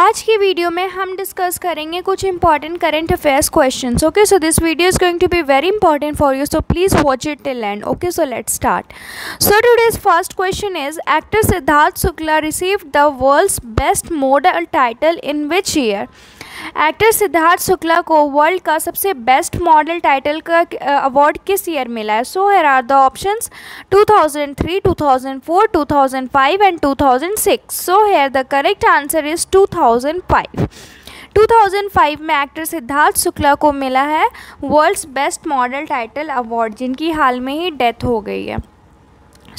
आज की वीडियो में हम डिस्कस करेंगे कुछ important current affairs questions. Okay, so this video is going to be very important for you, so please watch it till end. Okay, so let's start. So today's first question is actor Siddharth Shukla received the world's best model title in which year. Actor Siddharth Shukla को world का सबसे best model title का award किस year मिला है. So here are the options 2003, 2004, 2005 and 2006. So here the correct answer is 2005. 2005 में actor Siddharth Shukla को मिला है world's best model title award, जिनकी हाल में ही डेथ हो गई है.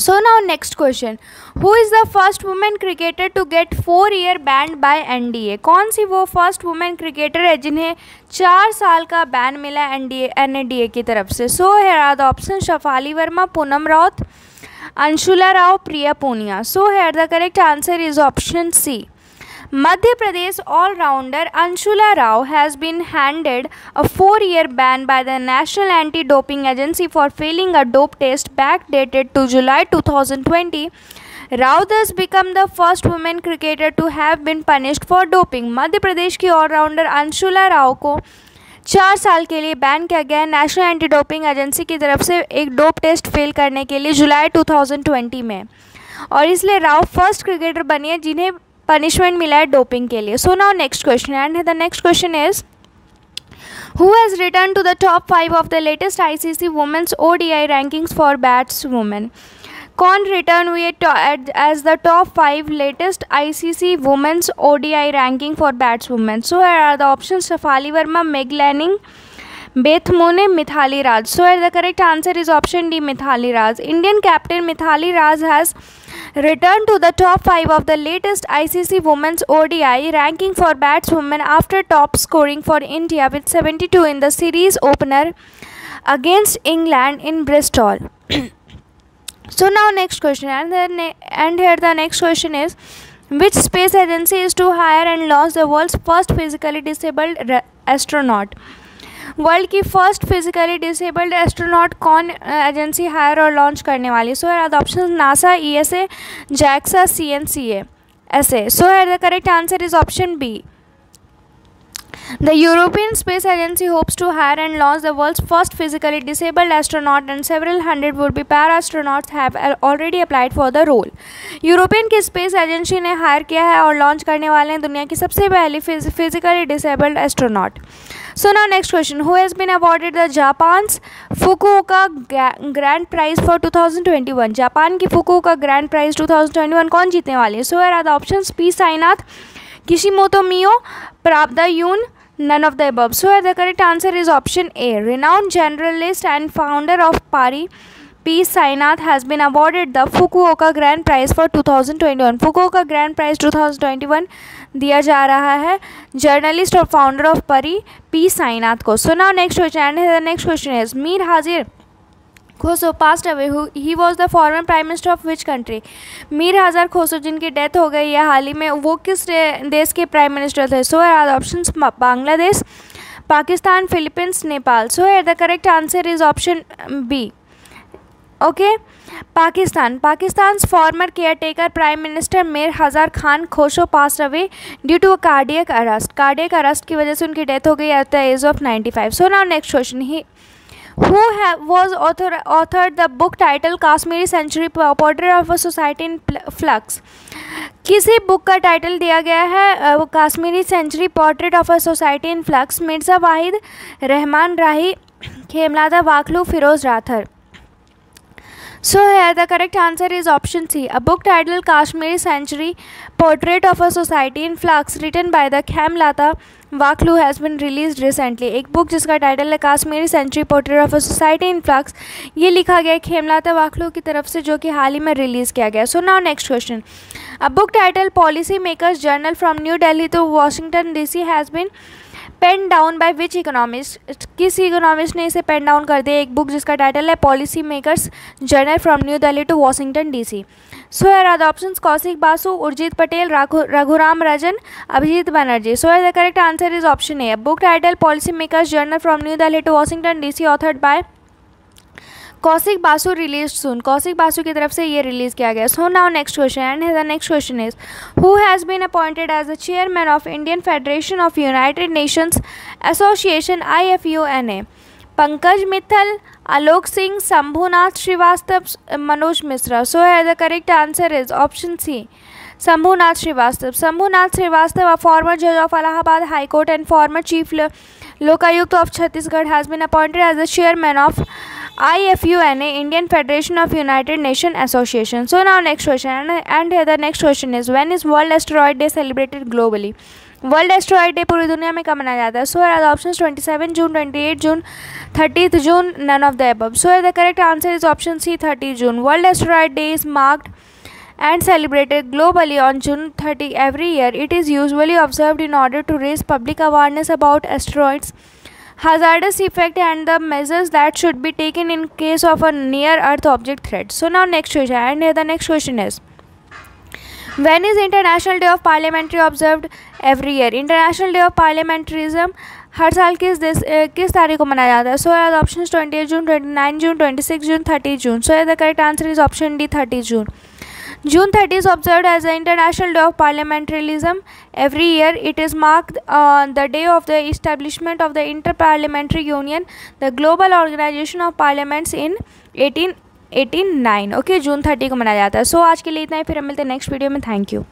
So now next question, who is the first woman cricketer to get 4-year ban by NDA. कौन सी वो फर्स्ट वुमेन क्रिकेटर है जिन्हें 4 साल का बैन मिला NDA की तरफ से. सो here are the options Shafali Verma, Poonam Raut, Anshula Rao, Priya Poonia. So here the correct answer is option C. Madhya Pradesh all-rounder Anshula Rao has been handed a 4-year ban by the National Anti-Doping Agency for failing a dope test backdated to July 2020. Rao thus become the first woman cricketer to have been punished for doping. Madhya Pradesh की allrounder Anshula Rao को 4 साल के लिए ban किया गया है national anti doping agency की तरफ से एक डोप टेस्ट फेल करने के लिए जुलाई 2020 में, और इसलिए राव फर्स्ट क्रिकेटर बनी है जिन्हें पनिशमेंट मिला है डोपिंग के लिए. So now next question, and the next question is who has return to the top 5 of the latest ICC women's ODI rankings for batswomen. कौन रिटर्न हुई as the top 5 latest ICC women's ODI ranking for batswomen. So here are the options Shafali Verma, Meg Lanning, Beth Mooney, Mithali Raj. So the correct answer is option D, Mithali Raj. Indian captain Mithali Raj has returned to the top 5 of the latest ICC Women's ODI ranking for batswomen after top scoring for India with 72 in the series opener against England in Bristol. So now next question, and here the next question is, which space agency is to hire and launch the world's first physically disabled astronaut. World की first physically disabled astronaut कौन agency hire और launch करने वाली. सो here the options NASA, ESA, JAXA, CNCA, SA. So here the correct answer is option B. The European Space Agency hopes to hire and launch the world's first physically disabled astronaut, and several hundred would-be para-astronauts have already applied for the role. European की space agency ने higher किया है और launch करने वाले हैं दुनिया की सबसे पहली physically disabled astronaut. So now next question, who has been awarded the Japan's Fukuoka Grand Prize for 2021. Japan की फुकुओका ग्रैंड प्राइज 2021 कौन जीतने वाली है. So here are the options P. Sainath, Kishimoto Miyo, Prabda Yoon, none of the above. So here the correct answer is option A. Renowned generalist and founder of Pari, P. Sainath has been awarded the Fukuoka Grand Prize for 2021. Fukuoka Grand Prize 2021 दिया जा रहा है journalist और founder of परी P. Sainath को. सो now next question, and the next question is Mir हाजिर खोसो passed away. He was the former prime minister of which country. Mir हाजिर खोसो जिनकी डेथ हो गई है हाल ही में, वो किस देश के प्राइम मिनिस्टर थे. So here are the options Bangladesh, Pakistan, Philippines, Nepal. So here the correct answer is option B. Okay, Pakistan. पाकिस्तान's former caretaker prime minister Mir Hazar Khan Khoso passed away due to a cardiac arrest. Cardiac arrest की वजह से उनकी डेथ हो गई at the age of 95. So now next question, who was authored the book title Kashmiri Century, Portrait of a Society in Flux. किसी book का title दिया गया है Kashmiri century, portrait of a society in flux. Mirza Waheed, Rehman Rahi, Khemlata Wakhloo, Firoz Rather. So here the correct answer is option C. A book titled Kashmiri Century, Portrait of a Society in Flux, written by the Khemlata Waklu has been released recently. एक book जिसका title है Kashmiri century, portrait of a society in flux, ये लिखा गया खेमलाता वाकलू की तरफ से, जो कि हाल ही में रिलीज़ किया गया. So now next question, a book title policy makers journal from new Delhi to Washington DC has been pen down by which economist. किस इकोनॉमिस्ट ने इसे पेन डाउन कर दिया. एक बुक जिसका टाइटल है policy makers journal from new Delhi to Washington DC. So here are the options Kaushik Basu, Urjit Patel, Raghuram Rajan, Abhijit Banerjee. So here the correct answer is option A. Book title policy makers journal from new Delhi to Washington DC authored by Kaushik Basu release soon, Kaushik Basu की तरफ से ये release किया गया. So now next question, and the next question is who has been appointed as the chairman of Indian Federation of United Nations Association IFUNA. Pankaj Mittal, Alok Singh, Shambhunath Srivastava, Manoj Mishra. So the correct answer is option C, Shambhunath Srivastava. Shambhunath Srivastava, a former judge of Allahabad High Court and former chief Lokayukt of Chhattisgarh, has been appointed as the chairman of IFUNA, Indian Federation of United Nations Association. So now next question, and here the next question is, when is World Asteroid Day celebrated globally? World asteroid day पूरी दुनिया में कब मनाया जाता है? So are the options 27 June, 28 June, 30 June, none of the above. So the correct answer is option C, 30 June. World asteroid day is marked and celebrated globally on June 30 every year. It is usually observed in order to raise public awareness about asteroids, hazardous effect, and the measures that should be taken in case of a near Earth object threat. So now next question, and here the next question is, when is International Day of Parliamentary observed every year? International Day of Parliamentarism हर साल किस तारीख को मनाया जाता है? So are the options 28 June, 29 June, 26 June, 30 June. So the correct answer is option D, 30 June. June 30 is observed as the International Day of Parliamentarism. Every year, it is marked the day of the establishment of the Inter-Parliamentary Union, the global organization of parliaments in 1889. Okay, June 30 को मनाया जाता है. So आज के लिए इतना ही, फिर हम मिलते हैं नेक्स्ट वीडियो में. Thank you.